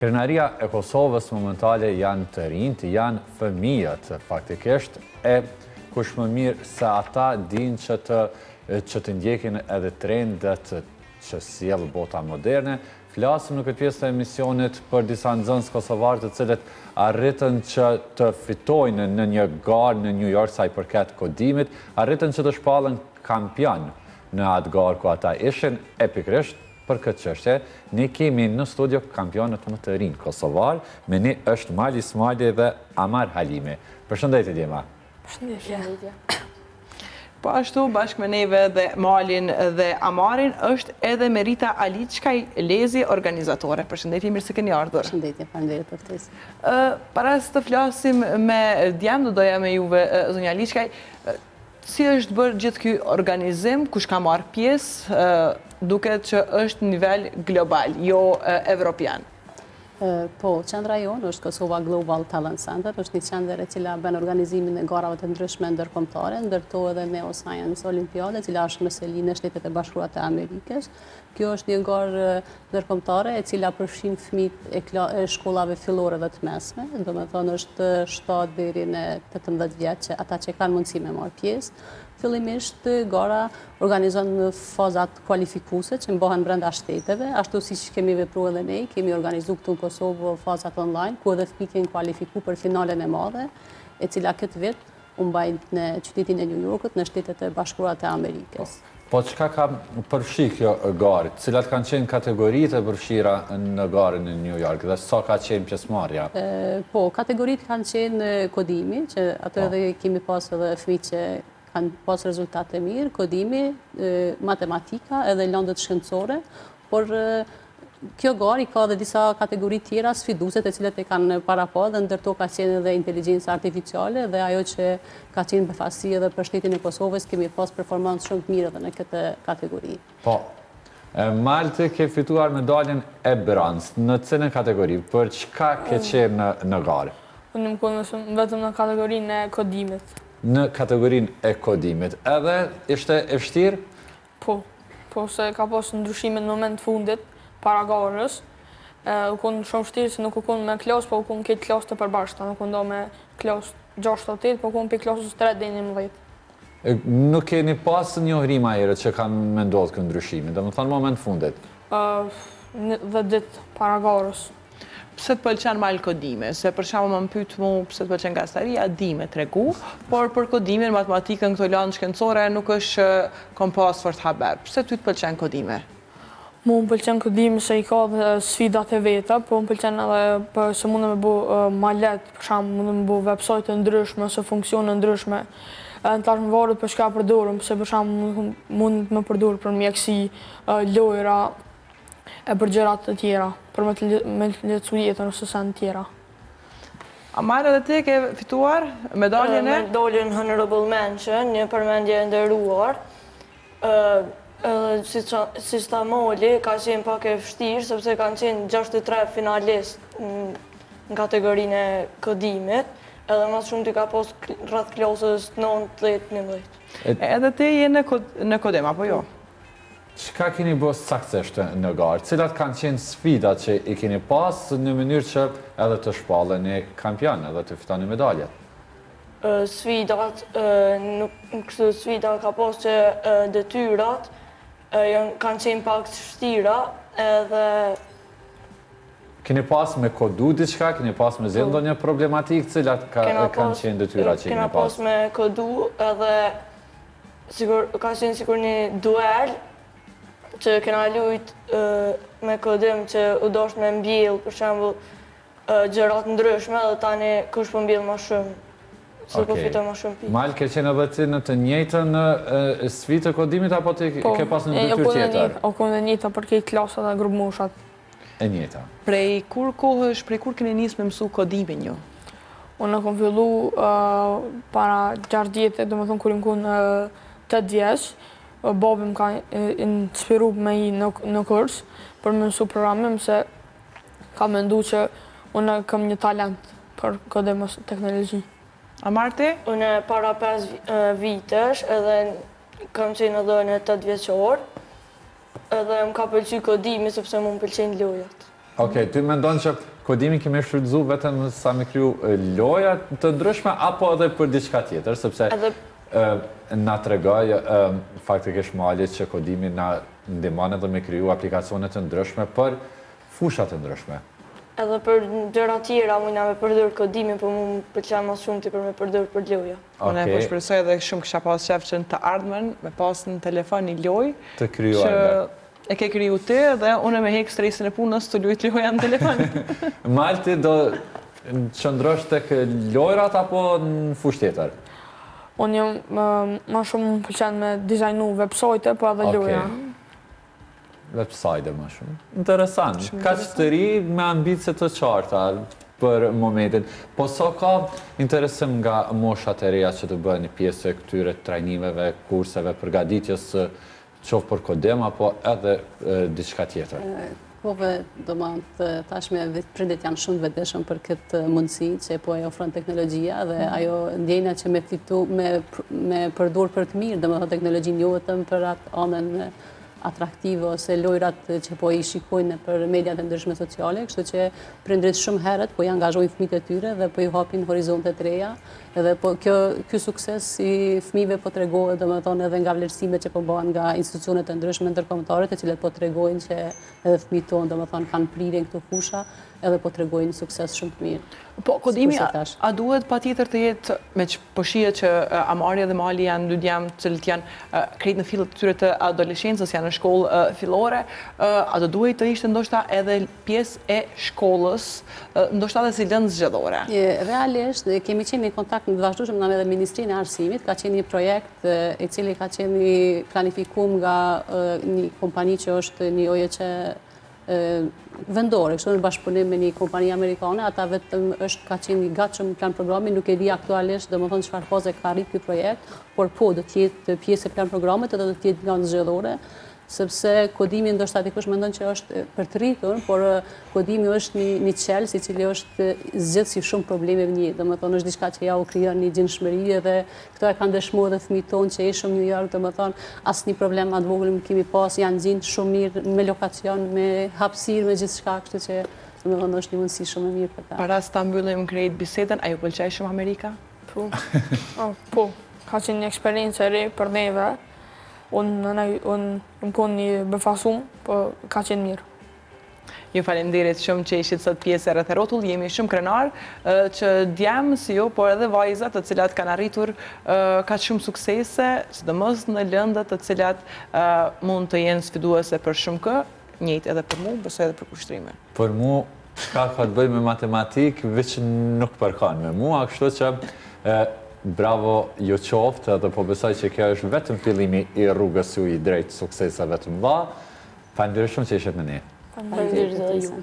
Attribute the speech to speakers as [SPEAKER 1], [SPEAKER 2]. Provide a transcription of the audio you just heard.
[SPEAKER 1] Krenaria e Kosovës momentale janë të rinjt, janë fëmijët faktikisht, e kush më mirë se ata din që të ndjekin edhe trendet që sjell bota moderne. Flasim në këtë pjesë të emisionit për disa nxënës kosovarë të cilët arritën që të fitojnë në një garë në New York sa i përket kodimit, arritën që të shpallën kampion në atë garë ku ata ishin pikërisht. Për këtë çështje, ne kemi në studio kampionët më të rinj kosovar, me ne është Mali Ismaili dhe Amar Halimi. Përshëndetje Djema.
[SPEAKER 2] Përshëndetje.
[SPEAKER 3] Po ashtu, bashkë me neve dhe Malin dhe Amarin, është edhe Merita Aliçkaj Lezi, organizatore. Përshëndetje, mirë se keni ardhur.
[SPEAKER 2] Përshëndetje, faleminderit për ftesë.
[SPEAKER 3] Para se të flasim me Djem, do doja me juve, zonja Aliçkaj, si është bërë gjithë ky organizim, kush ka marrë pjesë, duket që është nivel global, jo evropian.
[SPEAKER 2] Po, qendra jonë është Kosova Global Talent Center, është një qendër e cila bën organizimin e garave të ndryshme ndërkombëtare, ndërto edhe Neo Science Olimpiade, e cila është në Selin e Shtetet e Bashkuara të Amerikës. Kjo është një garë ndërkombëtare e cila përfshin fëmijët e shkollave fillore dhe të mesme, domethënë është 7 deri në 18 vjeç që ata që kanë mundësi me marrë pjesë. Fillimisht gara organizon në fazat kualifikuese që mbahen brenda shteteve, ashtu siç kemi vepruar edhe ne, kemi organizuar këtu në Kosovë fazat online, ku edhe fëmijët kanë kualifikuar për finalen e madhe, e cila këtë vit u mbajt në qytetin e New Yorkut në Shtetet e Bashkuara të Amerikës.
[SPEAKER 1] Po çka ka përfshi kjo garë? Cilat kanë qenë kategoritë e përfshira në garën e New York dhe sa ka qenë pjesëmarrja?
[SPEAKER 2] Po, kategoritë kanë qenë kodimi, që atë edhe kemi pas edhe fëmijë që kanë pas rezultate mirë, kodimi, matematika edhe lëndët shkencore, por kjo garë ka dhe disa kategori tjera sfiduese të cilat e kanë para pa dhe ndërto ka qenë edhe inteligjenca artificiale dhe ajo që ka qenë befasi edhe për shtetin e Kosovës, kemi pas performancë shumë të mirë edhe në këtë kategori.
[SPEAKER 1] Po, Malte ke fituar medaljen e bronzë në cilën kategori, për çka ke qenë në garë?
[SPEAKER 4] Unë më konusëm vetëm në kategorinë e kodimit.
[SPEAKER 1] Në kategorinë e kodimit, edhe ishte e vështirë?
[SPEAKER 4] Po se ka pas ndryshime në moment fundit, para garës, u konë shumë vështirë se nuk u konë me klasë, po u konë këtë klasë të përbashkëta, nuk u ndo me klasë 6-8, po u konë për klasës 3 dhe 11.
[SPEAKER 1] Nuk keni pas njohërim ajerët që kanë me ndodhë këtë ndryshime, dhe më thënë moment fundit?
[SPEAKER 4] Dhe ditë para garës.
[SPEAKER 3] Pse të pëlqen malë kodime? Se për shkakun më pyet mu pse të pëlqen gastaria, di me tregu, por për kodimin, matematikën, këto lanë shkencore nuk është kom pas fort haber. Pse ty të pëlqen kodime?
[SPEAKER 4] Mu më pëlqen kodimi se i ka dhe sfidat e veta, po më pëlqen edhe se mundë me bu ma letë, për shkak mundë me bu website të ndryshme, ose funksione ndryshme. Në tash më varet për çka përdorëm, se për shkak mund me përdorë për mjekësi, lojra, e për gjërat të tjera, për me lehtësu jetën ose sen tjera.
[SPEAKER 3] Amar, edhe ti ke fituar medaljen e?
[SPEAKER 5] Medaljen Honorable Mention, një përmendje e nderuar. Si sta Moli, ka qenë pak e vështirë, sepse kanë qenë 63 finalist në kategorinë e kodimit, edhe mas shumë t'i ka pas rreth klasës 9-10-11.
[SPEAKER 3] Edhe ti je në kodim, apo jo?
[SPEAKER 1] Çka keni bërë saktësisht në garë? Cilat kanë qenë sfidat që i keni pas në mënyrë që edhe të shpalleni kampion, edhe të fitoni medaljet?
[SPEAKER 5] Sfidat, kështu sfida ka pas që detyrat kanë qenë pak të vështira, edhe...
[SPEAKER 1] Keni pas me kodu diçka, keni pas me zgjidhur ndonjë problematikë, cilat kanë qenë detyrat që keni pas?
[SPEAKER 5] Kena pas me kodu, edhe ka qenë sikur një duel, që kena lujt me kodim që u dosh me mbjell, për shembull, gjërat ndryshme dhe tani kush po mbjell më shumë, se po fitoj më shumë pikë.
[SPEAKER 1] Mal, ke qenë edhe ti në të njëjtën sfidë të kodimit, apo ti ke pas në detyrë tjetër?
[SPEAKER 4] Po, konë e njëjta për këtë klasat dhe grupë moshat.
[SPEAKER 1] E njëjta.
[SPEAKER 3] Prej kur kohësh, prej kur keni nisë me mësu kodimin ju?
[SPEAKER 4] Unë kom fillu para 6 vjetë, domethënë kur im konë 8 vjeç. Babi më ka inspiru me i në kurs për me mësu programim, se ka mendu që unë kam një talent për kodim ose teknologji.
[SPEAKER 3] A Marti?
[SPEAKER 5] Unë para 5 vitesh edhe kam qenë edhe në 8 vjeqor, edhe më ka pëlqy kodimi sepse më pëlqejnë lojat.
[SPEAKER 1] Okej, ty mendon që kodimi kemi shfrytzu vetëm sa me kriju loja të ndryshme, apo edhe për diçka tjetër, sepse na tregoj faktikisht Mali që kodimi na ndihmon edhe me kriju aplikacione të ndryshme për fusha të ndryshme.
[SPEAKER 5] Edhe për gjëra tjera mujna me përdor kodimin, por mu pëlqen më shumë ti për me përdor për loja.
[SPEAKER 3] Unë po shpresoj edhe shumë kisha pas shef që në të ardhmen me pas në telefon një lojë
[SPEAKER 1] Të krijuar
[SPEAKER 3] që e ke kriju ti dhe unë me hek stresin e punës të luajt loja në telefon.
[SPEAKER 1] Malti do qëndrosh tek lojrat apo në fushë tjetër?
[SPEAKER 4] Unë jam më shumë më pëlqen me dizajnu website, po edhe loja.
[SPEAKER 1] Website më shumë. Interesant. Ka të ri me ambicie të qarta për momentin. Po so ka interesim nga moshat e reja që të bëhen një pjesë e këtyre trajnimeve, kurseve, përgatitjes qoftë për kodim apo edhe diçka tjetër?
[SPEAKER 2] Kove, do më tashme prindet janë shumë vetëshëm për këtë mundësi që po e ofron teknologjia dhe ajo ndjena që me përdur për të mirë, dhe më thë teknologjin jo vetëm për atë anën atraktive ose lojrat që po i shikojnë për mediat e ndryshme sociale, kështu që prindrit shumë herët po i angazhojnë fëmijët e tyre dhe po i hapin horizonte të reja. Edhe po ky sukses i fëmijëve po tregohet domethënë edhe nga vlerësimet që po bëhen nga institucionet e ndryshme ndërkombëtare, të cilat po tregojnë që edhe fëmijët tonë domethënë kanë prirje këto fusha, edhe po tregojnë sukses shumë të mirë.
[SPEAKER 3] Po kodimi a duhet patjetër të jetë me që po shihet që Amarja dhe Mali janë dy djemë të cilët janë krejt në fillet të tyre të adoleshencës, janë në shkollë fillore, a do duhet të ishte ndoshta edhe pjesë e shkollës, ndoshta edhe si lëndë zgjedhore?
[SPEAKER 2] Realisht kemi qenë në kontakt në vazhdueshëm me edhe Ministrinë e Arsimit, ka qenë një projekt i cili ka qenë planifikuar nga një kompani që është një OJC vendore, kështu në bashkëpunim me një kompani amerikane, ata vetëm ka qenë i gatshëm plan programi, nuk e di aktualisht domethënë çfarë faze ka arrit ky projekt, por po do të jetë pjesë e plan programit edhe do të jetë nga zgjedhore, sepse kodimi ndoshta dikush mendon që është për të rritur, por kodimi është një qelës i cili është zgjedh si shumë problemeve një, domethënë është diçka që ja u krijon një gjendshmëri dhe këto e kanë dëshmuar edhe fëmijët tonë që ishëm në New York, domethënë asnjë problem atë vogël nuk kemi pas, janë nxjerrë shumë mirë me lokacion, me hapësirë, me gjithçka, kështu që domethënë është një mundësi shumë e mirë për ta.
[SPEAKER 3] Para se ta mbyllim krejt bisedën, a ju pëlqej shumë Amerika?
[SPEAKER 4] Po, ka qenë një eksperiencë e re për neve. Unë më konë një befasum, po ka qenë mirë.
[SPEAKER 3] Ju falenderit shumë që ishit sot pjesë e Rreth e Rrotull, jemi shumë krenar që djemë si ju, por edhe vajzat të cilat kanë arritur ka shumë suksese, sidomos në lëndët të cilat mund të jenë sfiduese për shumë kë, njëjtë edhe për mu, besoj edhe për kushtrime.
[SPEAKER 1] Për mu, çka ka të bëjë me matematikë, veç nuk përkan me mua, kështu që bravo ju qoftë, dhe po besoj që kjo është vetëm fillimi i rrugës ju i drejt sukseseve të mëdha. Faleminderit shumë që ishit me ne.
[SPEAKER 5] Faleminderit edhe ju.